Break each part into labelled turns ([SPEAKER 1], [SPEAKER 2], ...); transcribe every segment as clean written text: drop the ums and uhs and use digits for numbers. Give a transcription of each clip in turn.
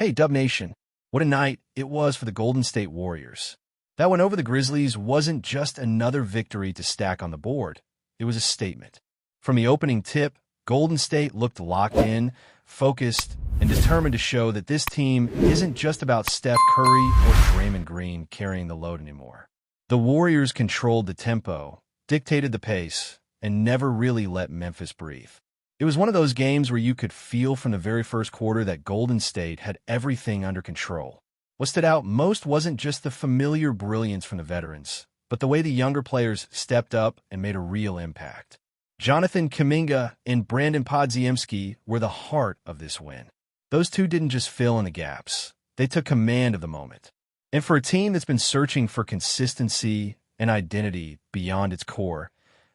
[SPEAKER 1] Hey, Dub Nation. What a night it was for the Golden State Warriors. That win over the Grizzlies wasn't just another victory to stack on the board. It was a statement. From the opening tip, Golden State looked locked in, focused, and determined to show that this team isn't just about Steph Curry or Draymond Green carrying the load anymore. The Warriors controlled the tempo, dictated the pace, and never really let Memphis breathe. It was one of those games where you could feel from the very first quarter that Golden State had everything under control. What stood out most wasn't just the familiar brilliance from the veterans, but the way the younger players stepped up and made a real impact. Jonathan Kuminga and Brandon Podziemski were the heart of this win. Those two didn't just fill in the gaps. They took command of the moment. And for a team that's been searching for consistency and identity beyond its core,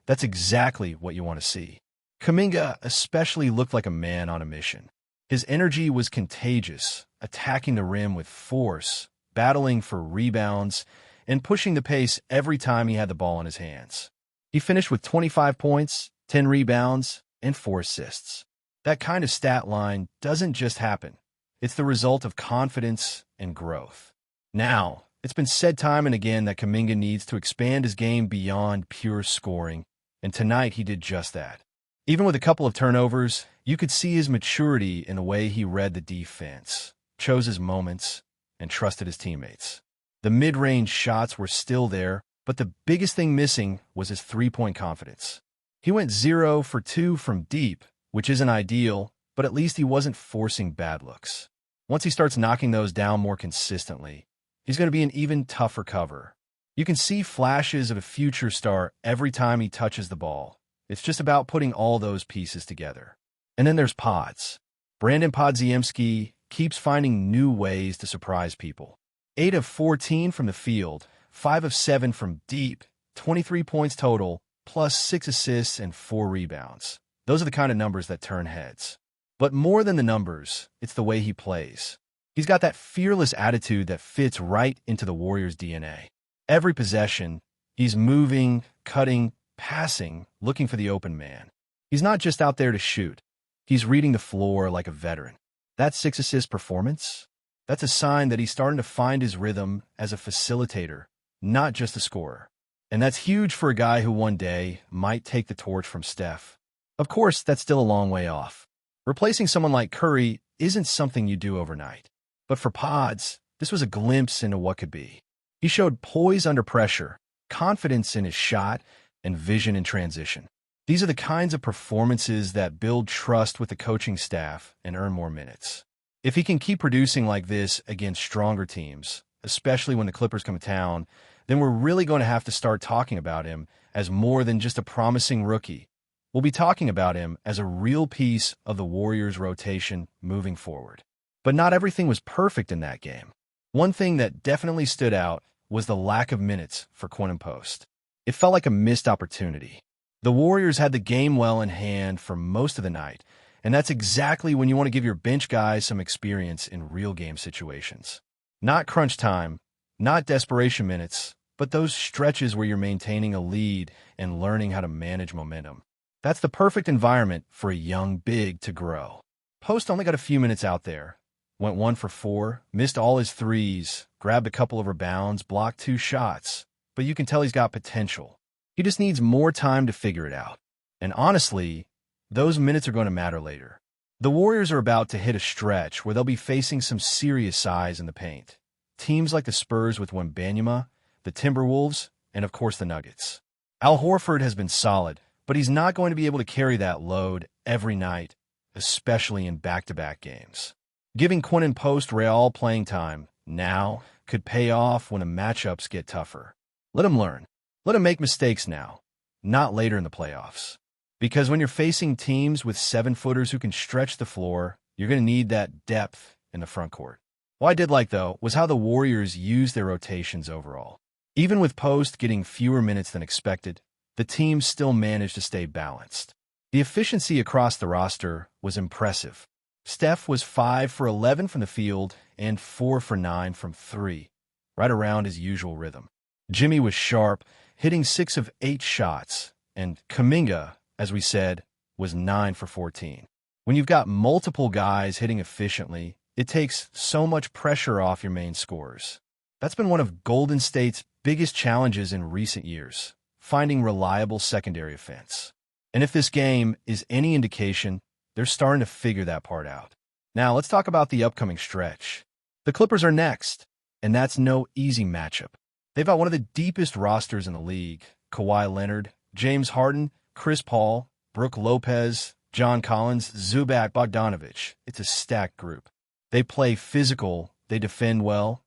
[SPEAKER 1] that's exactly what you want to see. Kuminga especially looked like a man on a mission. His energy was contagious, attacking the rim with force, battling for rebounds, and pushing the pace every time he had the ball in his hands. He finished with 25 points, 10 rebounds, and 4 assists. That kind of stat line doesn't just happen. It's the result of confidence and growth. Now, it's been said time and again that Kuminga needs to expand his game beyond pure scoring, and tonight he did just that. Even with a couple of turnovers, you could see his maturity in the way he read the defense, chose his moments, and trusted his teammates. The mid-range shots were still there, but the biggest thing missing was his three-point confidence. He went 0 for 2 from deep, which isn't ideal, but at least he wasn't forcing bad looks. Once he starts knocking those down more consistently, he's going to be an even tougher cover. You can see flashes of a future star every time he touches the ball. It's just about putting all those pieces together. And then there's Pods. Brandon Podziemski keeps finding new ways to surprise people. 8 of 14 from the field, 5 of 7 from deep, 23 points total, plus 6 assists and 4 rebounds. Those are the kind of numbers that turn heads. But more than the numbers, it's the way he plays. He's got that fearless attitude that fits right into the Warriors' DNA. Every possession, he's moving, cutting, passing, looking for the open man. He's not just out there to shoot. He's reading the floor like a veteran. That 6-assist performance, that's a sign that he's starting to find his rhythm as a facilitator, not just a scorer. And that's huge for a guy who one day might take the torch from Steph. Of course, that's still a long way off. Replacing someone like Curry isn't something you do overnight. But for Pods, this was a glimpse into what could be. He showed poise under pressure, confidence in his shot, and vision in transition. These are the kinds of performances that build trust with the coaching staff and earn more minutes. If he can keep producing like this against stronger teams, especially when the Clippers come to town, then we're really going to have to start talking about him as more than just a promising rookie. We'll be talking about him as a real piece of the Warriors' rotation moving forward. But not everything was perfect in that game. One thing that definitely stood out was the lack of minutes for Quinn Post. It felt like a missed opportunity. The Warriors had the game well in hand for most of the night, and that's exactly when you want to give your bench guys some experience in real game situations. Not crunch time, not desperation minutes, but those stretches where you're maintaining a lead and learning how to manage momentum. That's the perfect environment for a young big to grow. Post only got a few minutes out there. Went 1 for 4, missed all his threes, grabbed a couple of rebounds, blocked 2 shots. But you can tell he's got potential. He just needs more time to figure it out. And honestly, those minutes are going to matter later. The Warriors are about to hit a stretch where they'll be facing some serious size in the paint. Teams like the Spurs with Wembanyama, the Timberwolves, and of course the Nuggets. Al Horford has been solid, but he's not going to be able to carry that load every night, especially in back-to-back games. Giving Quinn Post Real playing time now could pay off when the matchups get tougher. Let him learn. Let him make mistakes now, not later in the playoffs. Because when you're facing teams with 7-footers who can stretch the floor, you're going to need that depth in the front court. What I did like, though, was how the Warriors used their rotations overall. Even with Post getting fewer minutes than expected, the team still managed to stay balanced. The efficiency across the roster was impressive. Steph was 5 for 11 from the field and 4 for 9 from 3, right around his usual rhythm. Jimmy was sharp, hitting 6 of 8 shots, and Kuminga, as we said, was 9 for 14. When you've got multiple guys hitting efficiently, It takes so much pressure off your main scorers. That's been one of Golden State's biggest challenges in recent years, finding reliable secondary offense. And if this game is any indication, they're starting to figure that part out. Now, let's talk about the upcoming stretch. The Clippers are next, and that's no easy matchup. They've got one of the deepest rosters in the league. Kawhi Leonard, James Harden, Chris Paul, Brook Lopez, John Collins, Zubac, Bogdanovic. It's a stacked group. They play physical, they defend well,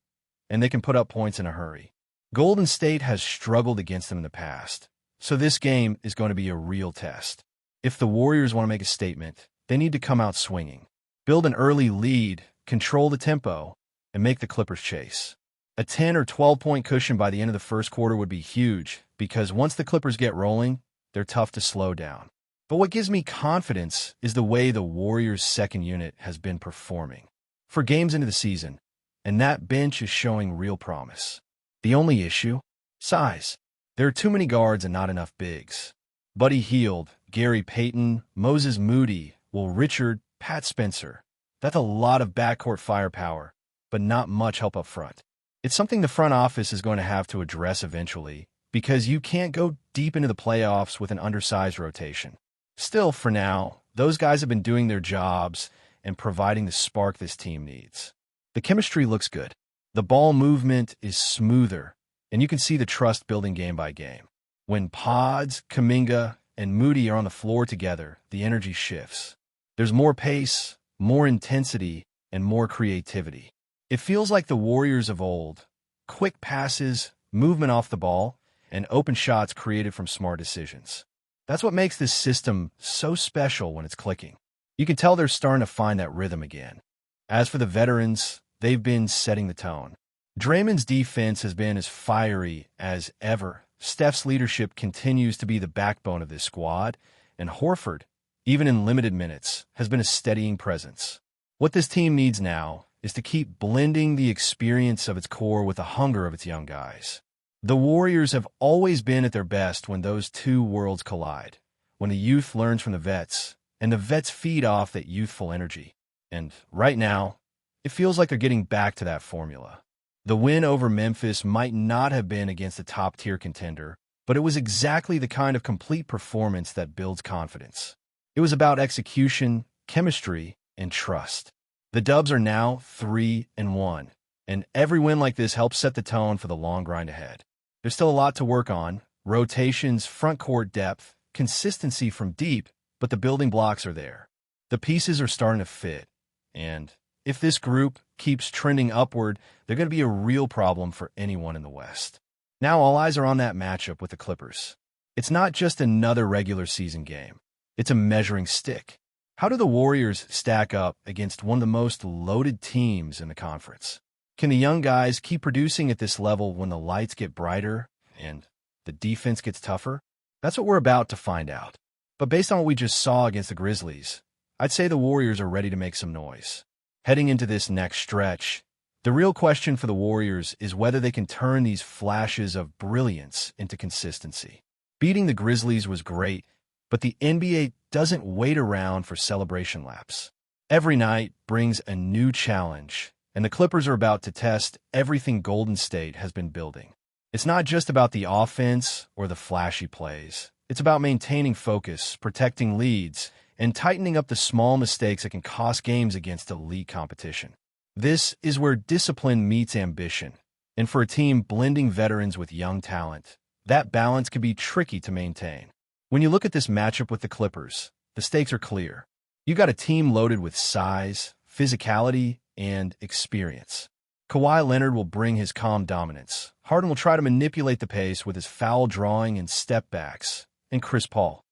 [SPEAKER 1] and they can put up points in a hurry. Golden State has struggled against them in the past, so this game is going to be a real test. If the Warriors want to make a statement, they need to come out swinging, build an early lead, control the tempo, and make the Clippers chase. A 10 or 12-point cushion by the end of the first quarter would be huge, because once the Clippers get rolling, they're tough to slow down. But what gives me confidence is the way the Warriors' second unit has been performing for games into the season, and that bench is showing real promise. The only issue? Size. There are too many guards and not enough bigs. Buddy Hield, Gary Payton, Moses Moody, Will Richard, Pat Spencer. That's a lot of backcourt firepower, but not much help up front. It's something the front office is going to have to address eventually, because you can't go deep into the playoffs with an undersized rotation. Still, for now, those guys have been doing their jobs and providing the spark this team needs. The chemistry looks good. The ball movement is smoother, and you can see the trust building game by game. When Pods, Kuminga, and Moody are on the floor together, the energy shifts. There's more pace, more intensity, and more creativity. It feels like the Warriors of old. Quick passes, movement off the ball, and open shots created from smart decisions. That's what makes this system so special when it's clicking. You can tell they're starting to find that rhythm again. As for the veterans, they've been setting the tone. Draymond's defense has been as fiery as ever. Steph's leadership continues to be the backbone of this squad, and Horford, even in limited minutes, has been a steadying presence. What this team needs now is to keep blending the experience of its core with the hunger of its young guys. The Warriors have always been at their best when those two worlds collide, when the youth learns from the vets, and the vets feed off that youthful energy. And right now, it feels like they're getting back to that formula. The win over Memphis might not have been against a top-tier contender, but it was exactly the kind of complete performance that builds confidence. It was about execution, chemistry, and trust. The Dubs are now 3-1, and every win like this helps set the tone for the long grind ahead. There's still a lot to work on: rotations, front court depth, consistency from deep, but the building blocks are there. The pieces are starting to fit, and if this group keeps trending upward, they're going to be a real problem for anyone in the West. Now all eyes are on that matchup with the Clippers. It's not just another regular season game. It's a measuring stick. How do the Warriors stack up against one of the most loaded teams in the conference? Can the young guys keep producing at this level when the lights get brighter and the defense gets tougher? That's what we're about to find out. But based on what we just saw against the Grizzlies, I'd say the Warriors are ready to make some noise. Heading into this next stretch, the real question for the Warriors is whether they can turn these flashes of brilliance into consistency. Beating the Grizzlies was great, but the NBA doesn't wait around for celebration laps. Every night brings a new challenge, and the Clippers are about to test everything Golden State has been building. It's not just about the offense or the flashy plays. It's about maintaining focus, protecting leads, and tightening up the small mistakes that can cost games against elite competition. This is where discipline meets ambition, and for a team blending veterans with young talent, that balance can be tricky to maintain. When you look at this matchup with the Clippers, the stakes are clear. You got a team loaded with size, physicality, and experience. Kawhi Leonard will bring his calm dominance. Harden will try to manipulate the pace with his foul drawing and step backs. And Chris Paul,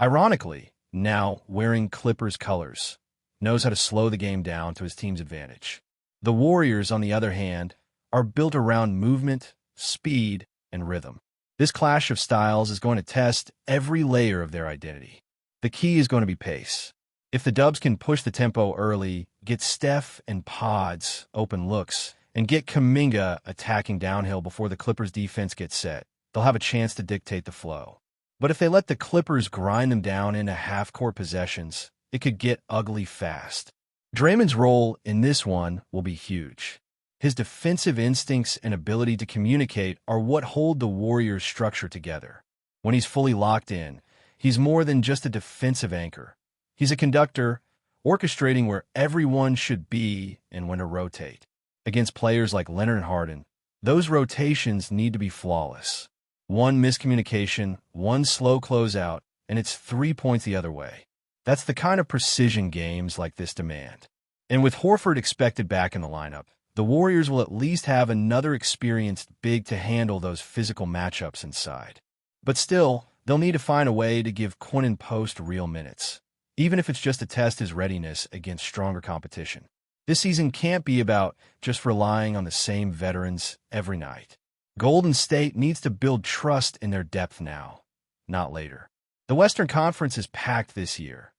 [SPEAKER 1] ironically, now wearing Clippers colors, knows how to slow the game down to his team's advantage. The Warriors, on the other hand, are built around movement, speed, and rhythm. This clash of styles is going to test every layer of their identity. The key is going to be pace. If the Dubs can push the tempo early, get Steph and Pods open looks, and get Kuminga attacking downhill before the Clippers' defense gets set, they'll have a chance to dictate the flow. But if they let the Clippers grind them down into half-court possessions, it could get ugly fast. Draymond's role in this one will be huge. His defensive instincts and ability to communicate are what hold the Warriors' structure together. When he's fully locked in, he's more than just a defensive anchor. He's a conductor, orchestrating where everyone should be and when to rotate. Against players like Leonard and Harden, those rotations need to be flawless. One miscommunication, one slow closeout, and it's 3 points the other way. That's the kind of precision games like this demand. And with Horford expected back in the lineup, the Warriors will at least have another experienced big to handle those physical matchups inside. But still, they'll need to find a way to give Quentin Post real minutes, even if it's just to test his readiness against stronger competition. This season can't be about just relying on the same veterans every night. Golden State needs to build trust in their depth now, not later. The Western Conference is packed this year.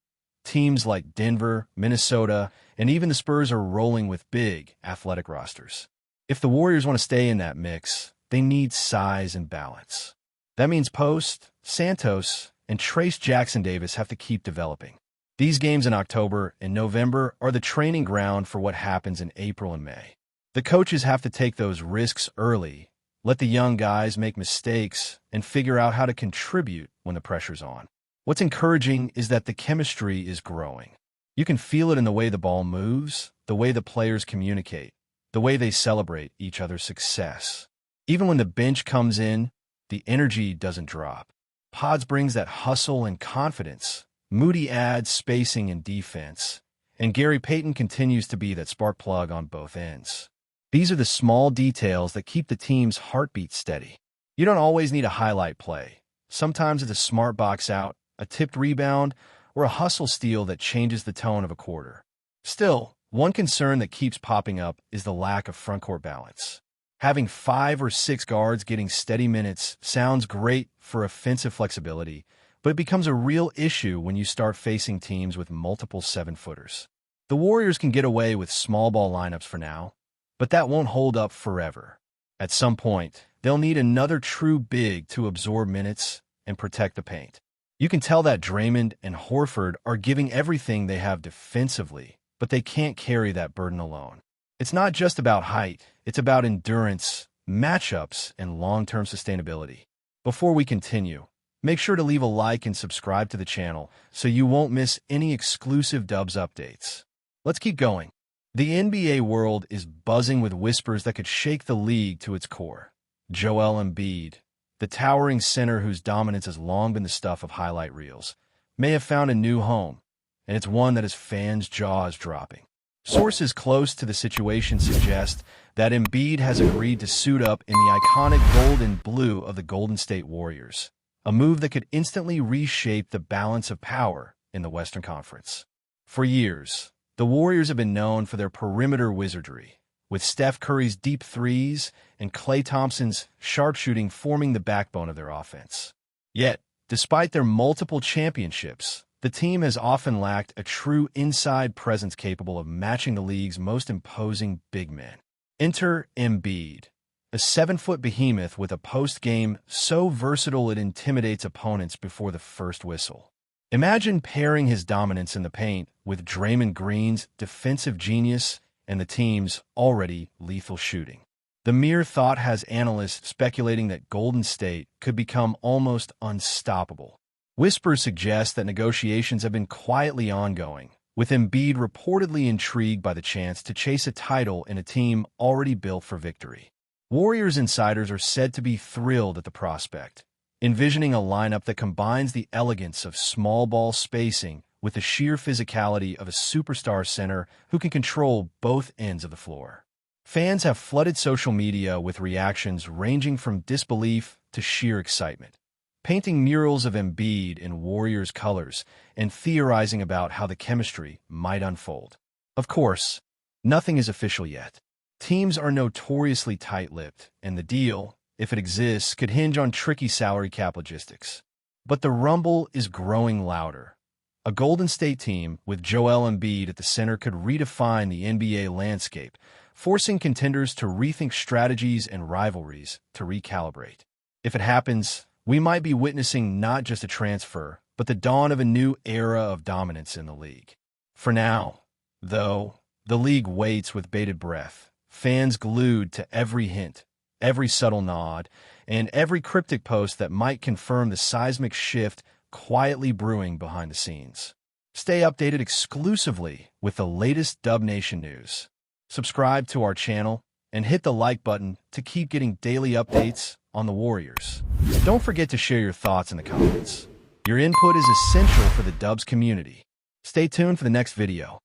[SPEAKER 1] Teams like Denver, Minnesota, and even the Spurs are rolling with big, athletic rosters. If the Warriors want to stay in that mix, they need size and balance. That means Post, Santos, and Trace Jackson-Davis have to keep developing. These games in October and November are the training ground for what happens in April and May. The coaches have to take those risks early, let the young guys make mistakes, and figure out how to contribute when the pressure's on. What's encouraging is that the chemistry is growing. You can feel it in the way the ball moves, the way the players communicate, the way they celebrate each other's success. Even when the bench comes in, the energy doesn't drop. Pods brings that hustle and confidence. Moody adds spacing and defense. And Gary Payton continues to be that spark plug on both ends. These are the small details that keep the team's heartbeat steady. You don't always need a highlight play. Sometimes it's a smart box out, a tipped rebound, or a hustle steal that changes the tone of a quarter. Still, one concern that keeps popping up is the lack of frontcourt balance. Having 5 or 6 guards getting steady minutes sounds great for offensive flexibility, but it becomes a real issue when you start facing teams with multiple 7-footers. The Warriors can get away with small ball lineups for now, but that won't hold up forever. At some point, they'll need another true big to absorb minutes and protect the paint. You can tell that Draymond and Horford are giving everything they have defensively, but they can't carry that burden alone. It's not just about height, it's about endurance, matchups, and long-term sustainability. Before we continue, make sure to leave a like and subscribe to the channel so you won't miss any exclusive Dubs updates. Let's keep going. The NBA world is buzzing with whispers that could shake the league to its core. Joel Embiid, the towering center whose dominance has long been the stuff of highlight reels, may have found a new home, and it's one that has fans' jaws dropping. Sources close to the situation suggest that Embiid has agreed to suit up in the iconic gold and blue of the Golden State Warriors, a move that could instantly reshape the balance of power in the Western Conference. For years, the Warriors have been known for their perimeter wizardry, with Steph Curry's deep threes and Klay Thompson's sharpshooting forming the backbone of their offense. Yet, despite their multiple championships, the team has often lacked a true inside presence capable of matching the league's most imposing big men. Enter Embiid, a 7-foot behemoth with a post-game so versatile it intimidates opponents before the first whistle. Imagine pairing his dominance in the paint with Draymond Green's defensive genius and the team's already lethal shooting. The mere thought has analysts speculating that Golden State could become almost unstoppable. Whispers suggest that negotiations have been quietly ongoing, with Embiid reportedly intrigued by the chance to chase a title in a team already built for victory. Warriors insiders are said to be thrilled at the prospect, envisioning a lineup that combines the elegance of small ball spacing with the sheer physicality of a superstar center who can control both ends of the floor. Fans have flooded social media with reactions ranging from disbelief to sheer excitement, painting murals of Embiid in Warriors colors and theorizing about how the chemistry might unfold. Of course, nothing is official yet. Teams are notoriously tight-lipped, and the deal, if it exists, could hinge on tricky salary cap logistics. But the rumble is growing louder. A Golden State team with Joel Embiid at the center could redefine the NBA landscape, forcing contenders to rethink strategies and rivalries to recalibrate. If it happens, we might be witnessing not just a transfer, but the dawn of a new era of dominance in the league. For now, Though the league waits with bated breath, fans glued to every hint, every subtle nod, and every cryptic post that might confirm the seismic shift quietly brewing behind the scenes. Stay updated exclusively with the latest Dub Nation news. Subscribe to our channel and hit the like button to keep getting daily updates on the Warriors. Don't forget to share your thoughts in the comments. Your input is essential for the Dubs community. Stay tuned for the next video.